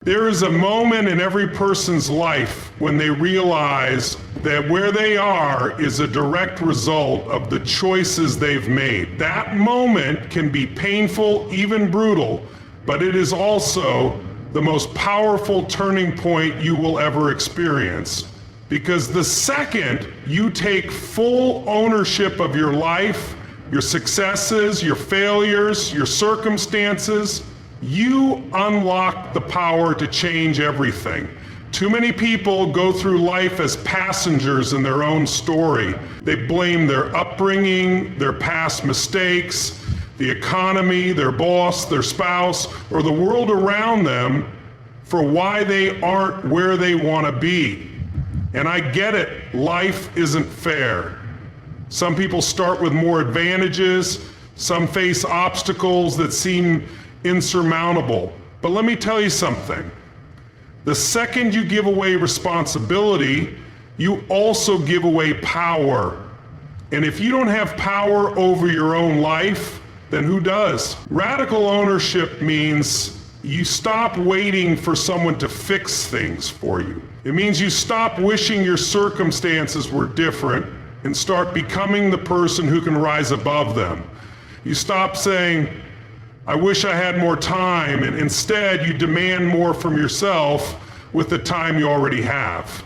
There is a moment in every person's life when they realize that where they are is a direct result of the choices they've made. That moment can be painful, even brutal, but it is also the most powerful turning point you will ever experience. Because the second you take full ownership of your life, your successes, your failures, your circumstances, you unlock the power to change everything. Too many people go through life as passengers in their own story. They blame their upbringing, their past mistakes, the economy, their boss, their spouse, or the world around them for why they aren't where they want to be. And I get it, life isn't fair. Some people start with more advantages, some face obstacles that seem insurmountable. But let me tell you something. The second you give away responsibility, you also give away power. And if you don't have power over your own life, then who does? Radical ownership means you stop waiting for someone to fix things for you. It means you stop wishing your circumstances were different and start becoming the person who can rise above them. You stop saying, I wish I had more time, and instead you demand more from yourself with the time you already have.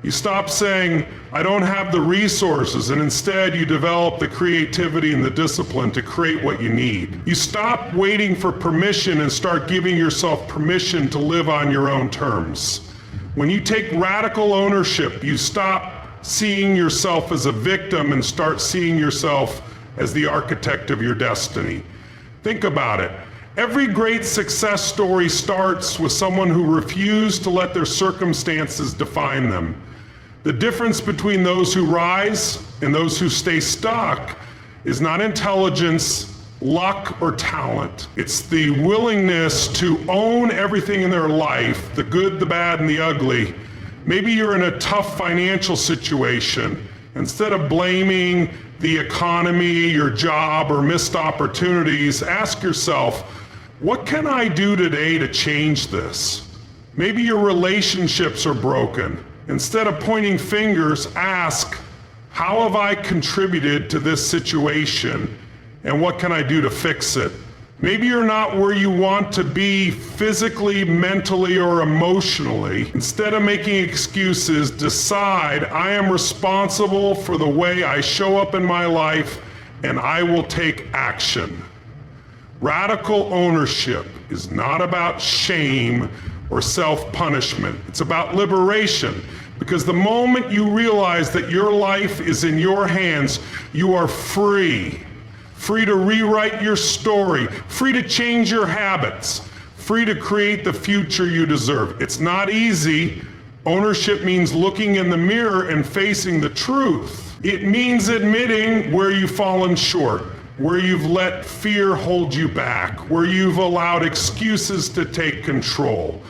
You stop saying, I don't have the resources, and instead you develop the creativity and the discipline to create what you need. You stop waiting for permission and start giving yourself permission to live on your own terms. When you take radical ownership, you stop seeing yourself as a victim and start seeing yourself as the architect of your destiny. Think about it. Every great success story starts with someone who refused to let their circumstances define them. The difference between those who rise and those who stay stuck is not intelligence, luck, or talent. It's the willingness to own everything in their life, the good, the bad, and the ugly. Maybe you're in a tough financial situation. Instead of blaming the economy, your job, or missed opportunities, ask yourself, what can I do today to change this? Maybe your relationships are broken. Instead of pointing fingers, ask, how have I contributed to this situation, and what can I do to fix it? Maybe you're not where you want to be physically, mentally, or emotionally. Instead of making excuses, decide I am responsible for the way I show up in my life, and I will take action. Radical ownership is not about shame or self-punishment. It's about liberation. Because the moment you realize that your life is in your hands, you are free. Free to rewrite your story, free to change your habits, free to create the future you deserve. It's not easy. Ownership means looking in the mirror and facing the truth. It means admitting where you've fallen short, where you've let fear hold you back, where you've allowed excuses to take control.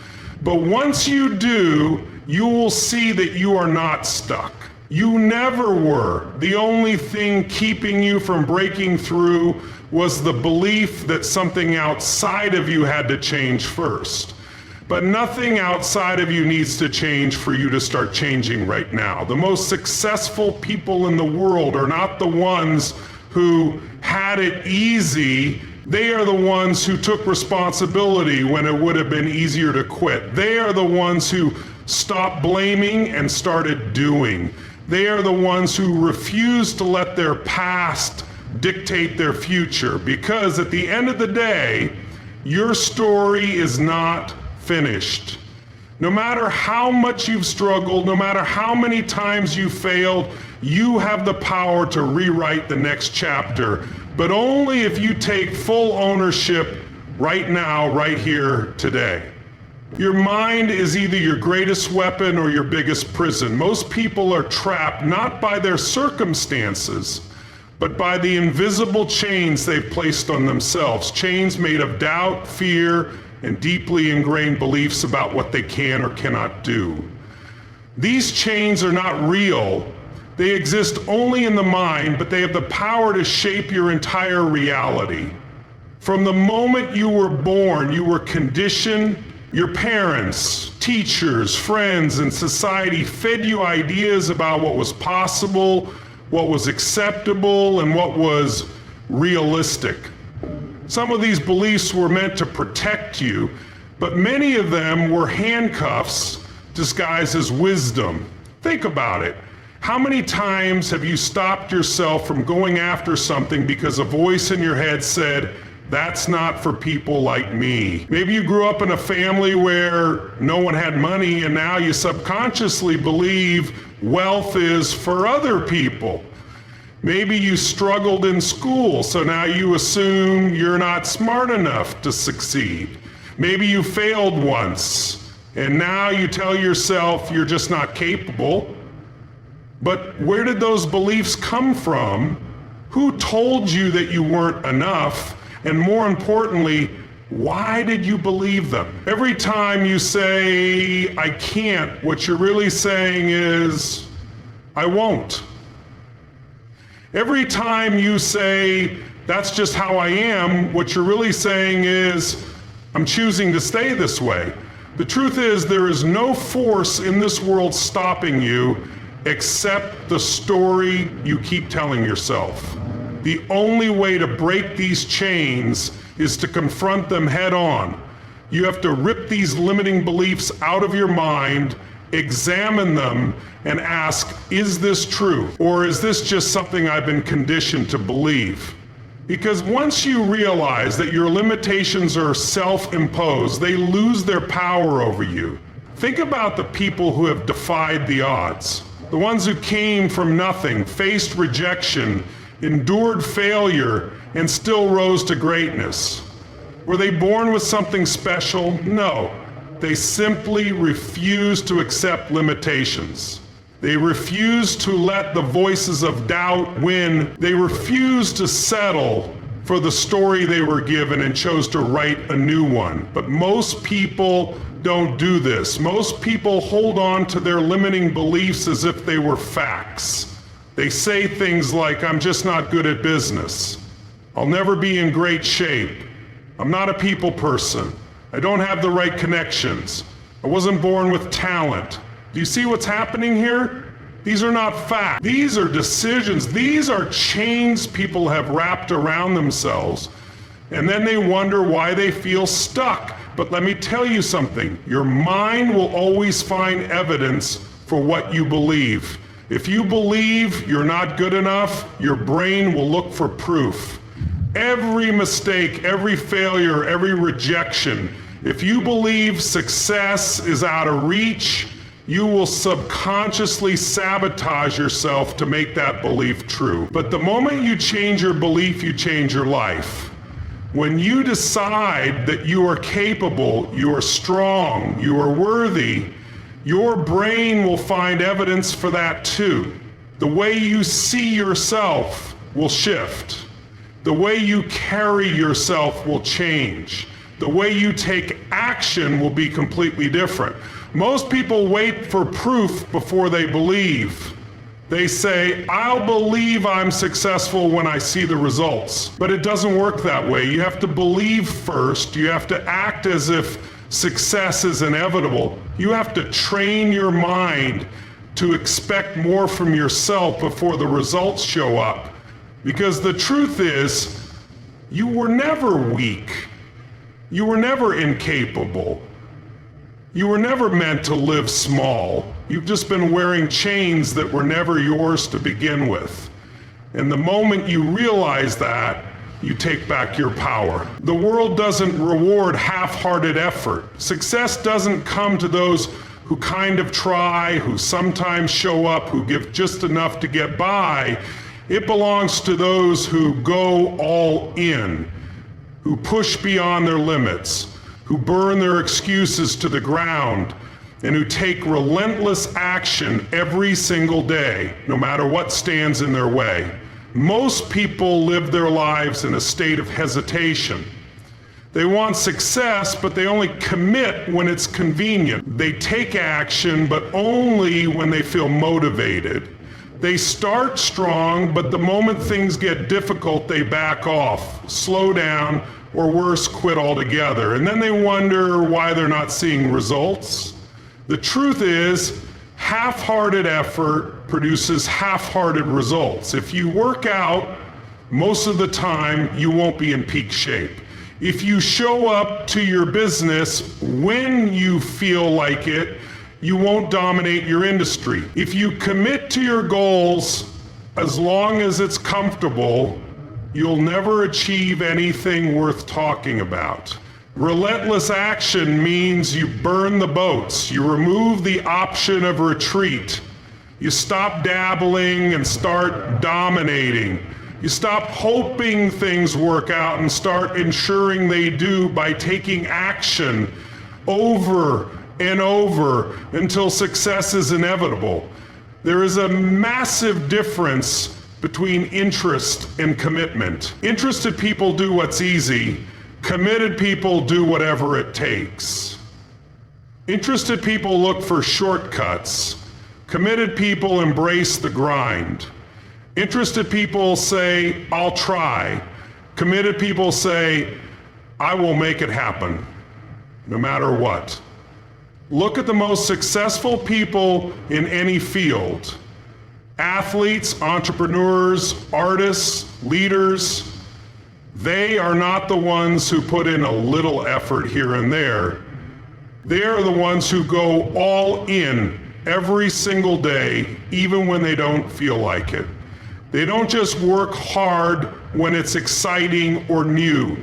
But once you do, you will see that you are not stuck. You never were. The only thing keeping you from breaking through was the belief that something outside of you had to change first. But nothing outside of you needs to change for you to start changing right now. The most successful people in the world are not the ones who had it easy. They are the ones who took responsibility when it would have been easier to quit. They are the ones who stopped blaming and started doing. They are the ones who refuse to let their past dictate their future, because at the end of the day, your story is not finished. No matter how much you've struggled, no matter how many times you failed, you have the power to rewrite the next chapter, but only if you take full ownership right now, right here, today. Your mind is either your greatest weapon or your biggest prison. Most people are trapped not by their circumstances, but by the invisible chains they've placed on themselves. Chains made of doubt, fear, and deeply ingrained beliefs about what they can or cannot do. These chains are not real. They exist only in the mind, but they have the power to shape your entire reality. From the moment you were born, you were conditioned, Your parents, teachers, friends, and society fed you ideas about what was possible, what was acceptable, and what was realistic. Some of these beliefs were meant to protect you, but many of them were handcuffs disguised as wisdom. Think about it. How many times have you stopped yourself from going after something because a voice in your head said, "That's not for people like me"? Maybe you grew up in a family where no one had money, and now you subconsciously believe wealth is for other people. Maybe you struggled in school, so now you assume you're not smart enough to succeed. Maybe you failed once, and now you tell yourself you're just not capable. But where did those beliefs come from? Who told you that you weren't enough? And more importantly, why did you believe them? Every time you say, "I can't," what you're really saying is, "I won't." Every time you say, "That's just how I am," what you're really saying is, "I'm choosing to stay this way." The truth is, there is no force in this world stopping you except the story you keep telling yourself. The only way to break these chains is to confront them head on. You have to rip these limiting beliefs out of your mind, examine them, and ask, is this true? Or is this just something I've been conditioned to believe? Because once you realize that your limitations are self-imposed, they lose their power over you. Think about the people who have defied the odds. The ones who came from nothing, faced rejection, endured failure, and still rose to greatness. Were they born with something special? No. They simply refused to accept limitations. They refused to let the voices of doubt win. They refused to settle for the story they were given and chose to write a new one. But most people don't do this. Most people hold on to their limiting beliefs as if they were facts. They say things like, "I'm just not good at business. I'll never be in great shape. I'm not a people person. I don't have the right connections. I wasn't born with talent." Do you see what's happening here? These are not facts. These are decisions. These are chains people have wrapped around themselves. And then they wonder why they feel stuck. But let me tell you something. Your mind will always find evidence for what you believe. If you believe you're not good enough, your brain will look for proof. Every mistake, every failure, every rejection, if you believe success is out of reach, you will subconsciously sabotage yourself to make that belief true. But the moment you change your belief, you change your life. When you decide that you are capable, you are strong, you are worthy, your brain will find evidence for that too. The way you see yourself will shift. The way you carry yourself will change. The way you take action will be completely different. Most people wait for proof before they believe. They say, "I'll believe I'm successful when I see the results." But it doesn't work that way. You have to believe first. You have to act as if success is inevitable. You have to train your mind to expect more from yourself before the results show up. Because the truth is, you were never weak. You were never incapable. You were never meant to live small. You've just been wearing chains that were never yours to begin with. And the moment you realize that, you take back your power. The world doesn't reward half-hearted effort. Success doesn't come to those who kind of try, who sometimes show up, who give just enough to get by. It belongs to those who go all in, who push beyond their limits, who burn their excuses to the ground, and who take relentless action every single day, no matter what stands in their way. Most people live their lives in a state of hesitation. They want success, but they only commit when it's convenient. They take action, but only when they feel motivated. They start strong, but the moment things get difficult, they back off, slow down, or worse, quit altogether. And then they wonder why they're not seeing results. The truth is, half-hearted effort produces half-hearted results. If you work out, most of the time, you won't be in peak shape. If you show up to your business when you feel like it, you won't dominate your industry. If you commit to your goals as long as it's comfortable, you'll never achieve anything worth talking about. Relentless action means you burn the boats. You remove the option of retreat. You stop dabbling and start dominating. You stop hoping things work out and start ensuring they do by taking action over and over until success is inevitable. There is a massive difference between interest and commitment. Interested people do what's easy. Committed people do whatever it takes. Interested people look for shortcuts. Committed people embrace the grind. Interested people say, I'll try. Committed people say, I will make it happen, no matter what. Look at the most successful people in any field. Athletes, entrepreneurs, artists, leaders. They are not the ones who put in a little effort here and there. They are the ones who go all in every single day, even when they don't feel like it. They don't just work hard when it's exciting or new.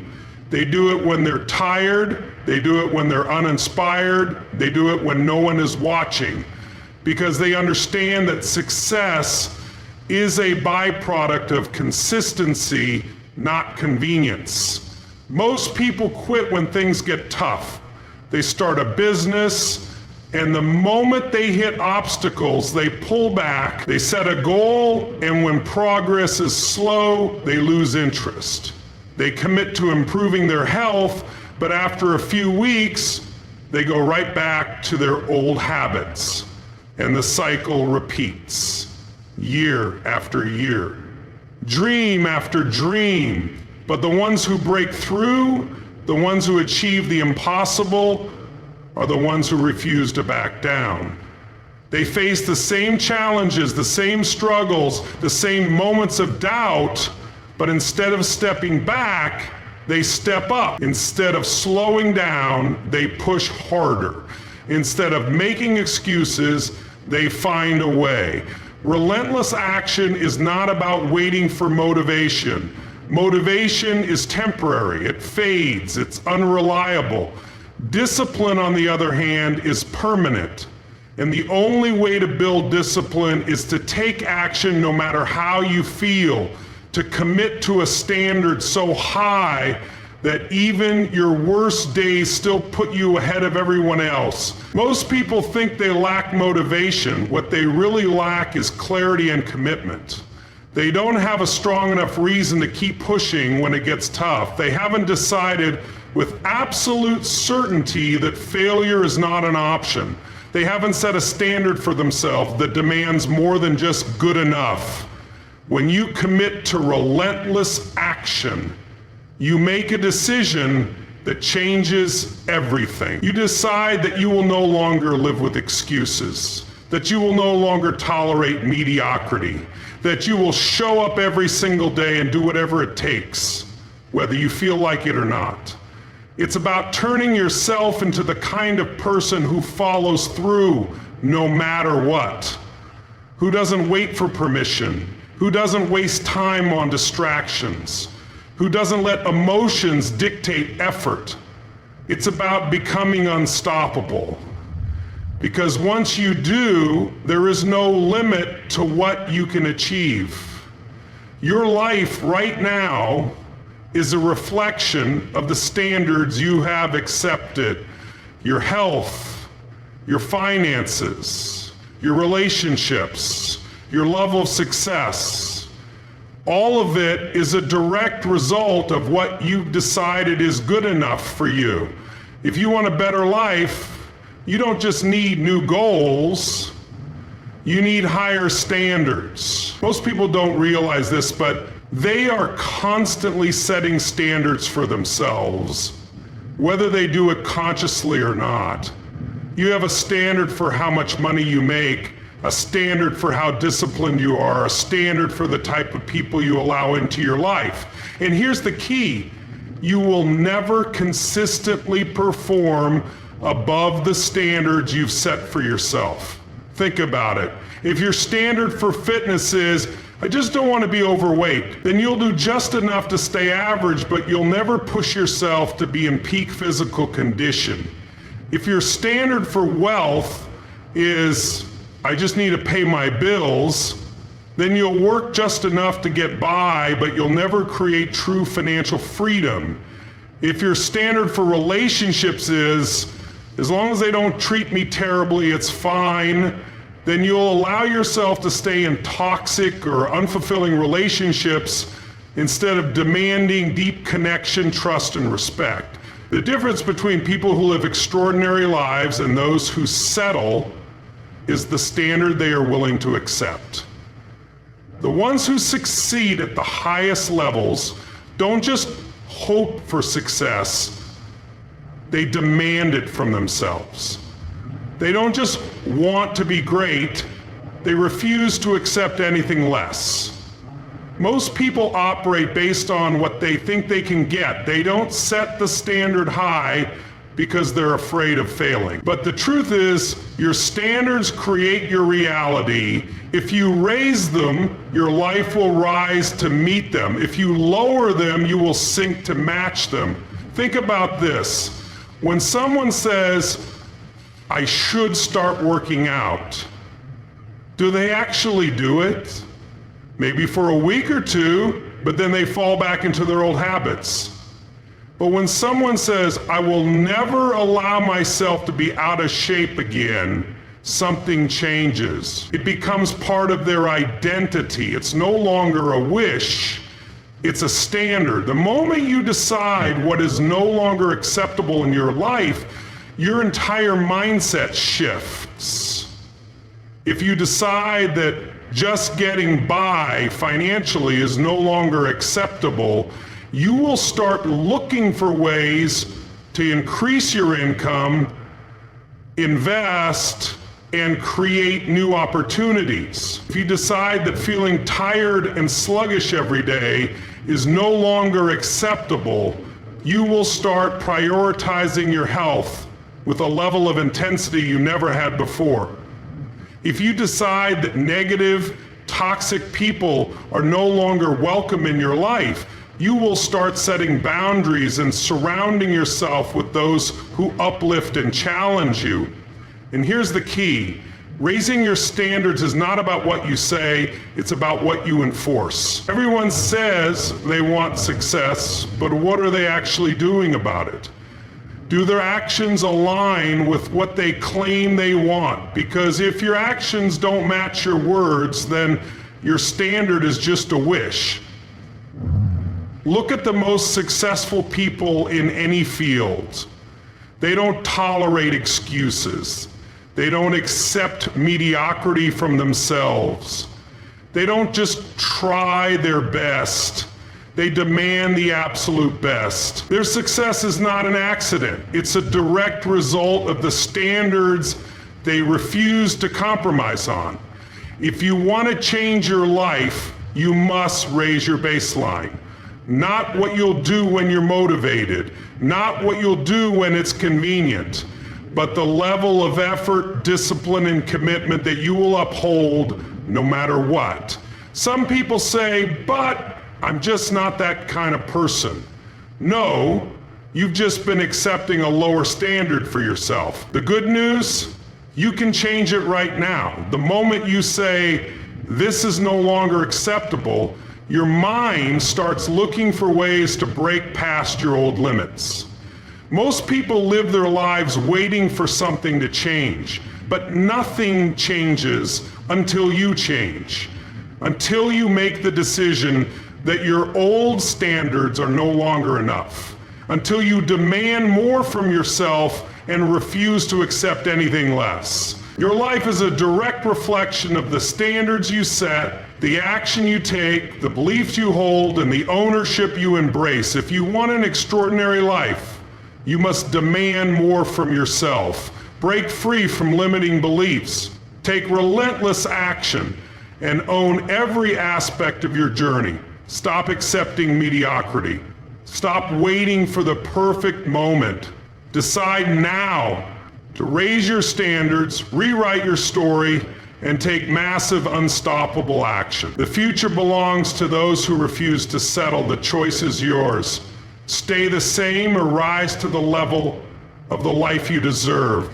They do it when they're tired. They do it when they're uninspired. They do it when no one is watching, because they understand that success is a byproduct of consistency, not convenience. Most people quit when things get tough. They start a business, and the moment they hit obstacles, they pull back, they set a goal, and when progress is slow, they lose interest. They commit to improving their health, but after a few weeks, they go right back to their old habits, and the cycle repeats, year after year, dream after dream. But the ones who break through, the ones who achieve the impossible, are the ones who refuse to back down. They face the same challenges, the same struggles, the same moments of doubt, but instead of stepping back, they step up. Instead of slowing down, they push harder. Instead of making excuses, they find a way. Relentless action is not about waiting for motivation. Motivation is temporary, it fades, it's unreliable. Discipline, on the other hand, is permanent. And the only way to build discipline is to take action no matter how you feel, to commit to a standard so high that even your worst days still put you ahead of everyone else. Most people think they lack motivation. What they really lack is clarity and commitment. They don't have a strong enough reason to keep pushing when it gets tough. They haven't decided with absolute certainty that failure is not an option. They haven't set a standard for themselves that demands more than just good enough. When you commit to relentless action, you make a decision that changes everything. You decide that you will no longer live with excuses, that you will no longer tolerate mediocrity, that you will show up every single day and do whatever it takes, whether you feel like it or not. It's about turning yourself into the kind of person who follows through no matter what, who doesn't wait for permission, who doesn't waste time on distractions, who doesn't let emotions dictate effort. It's about becoming unstoppable. Because once you do, there is no limit to what you can achieve. Your life right now is a reflection of the standards you have accepted. Your health, your finances, your relationships, your level of success. All of it is a direct result of what you've decided is good enough for you. If you want a better life, you don't just need new goals. You need higher standards. Most people don't realize this, but they are constantly setting standards for themselves, whether they do it consciously or not. You have a standard for how much money you make, a standard for how disciplined you are, a standard for the type of people you allow into your life. And here's the key. You will never consistently perform above the standards you've set for yourself. Think about it. If your standard for fitness is, I just don't want to be overweight, then you'll do just enough to stay average, but you'll never push yourself to be in peak physical condition. If your standard for wealth is, I just need to pay my bills, then you'll work just enough to get by, but you'll never create true financial freedom. If your standard for relationships is, as long as they don't treat me terribly, it's fine, then you'll allow yourself to stay in toxic or unfulfilling relationships instead of demanding deep connection, trust, and respect. The difference between people who live extraordinary lives and those who settle is the standard they are willing to accept. The ones who succeed at the highest levels don't just hope for success, they demand it from themselves. They don't just want to be great, they refuse to accept anything less. Most people operate based on what they think they can get. They don't set the standard high because they're afraid of failing. But the truth is, your standards create your reality. If you raise them, your life will rise to meet them. If you lower them, you will sink to match them. Think about this. When someone says, I should start working out, do they actually do it? Maybe for a week or two, but then they fall back into their old habits. But when someone says, I will never allow myself to be out of shape again, something changes. It becomes part of their identity. It's no longer a wish, it's a standard. The moment you decide what is no longer acceptable in your life, your entire mindset shifts. If you decide that just getting by financially is no longer acceptable, you will start looking for ways to increase your income, invest, and create new opportunities. If you decide that feeling tired and sluggish every day is no longer acceptable, you will start prioritizing your health with a level of intensity you never had before. If you decide that negative, toxic people are no longer welcome in your life, you will start setting boundaries and surrounding yourself with those who uplift and challenge you. And here's the key. Raising your standards is not about what you say, it's about what you enforce. Everyone says they want success, but what are they actually doing about it? Do their actions align with what they claim they want? Because if your actions don't match your words, then your standard is just a wish. Look at the most successful people in any field. They don't tolerate excuses. They don't accept mediocrity from themselves. They don't just try their best. They demand the absolute best. Their success is not an accident. It's a direct result of the standards they refuse to compromise on. If you want to change your life, you must raise your baseline. Not what you'll do when you're motivated, not what you'll do when it's convenient, but the level of effort, discipline, and commitment that you will uphold no matter what. Some people say, but I'm just not that kind of person. No, you've just been accepting a lower standard for yourself. The good news, you can change it right now. The moment you say, this is no longer acceptable, your mind starts looking for ways to break past your old limits. Most people live their lives waiting for something to change, but nothing changes until you change. Until you make the decision that your old standards are no longer enough. Until you demand more from yourself and refuse to accept anything less. Your life is a direct reflection of the standards you set, the action you take, the beliefs you hold, and the ownership you embrace. If you want an extraordinary life, you must demand more from yourself. Break free from limiting beliefs. Take relentless action and own every aspect of your journey. Stop accepting mediocrity. Stop waiting for the perfect moment. Decide now to raise your standards, rewrite your story, and take massive, unstoppable action. The future belongs to those who refuse to settle. The choice is yours. Stay the same or rise to the level of the life you deserve.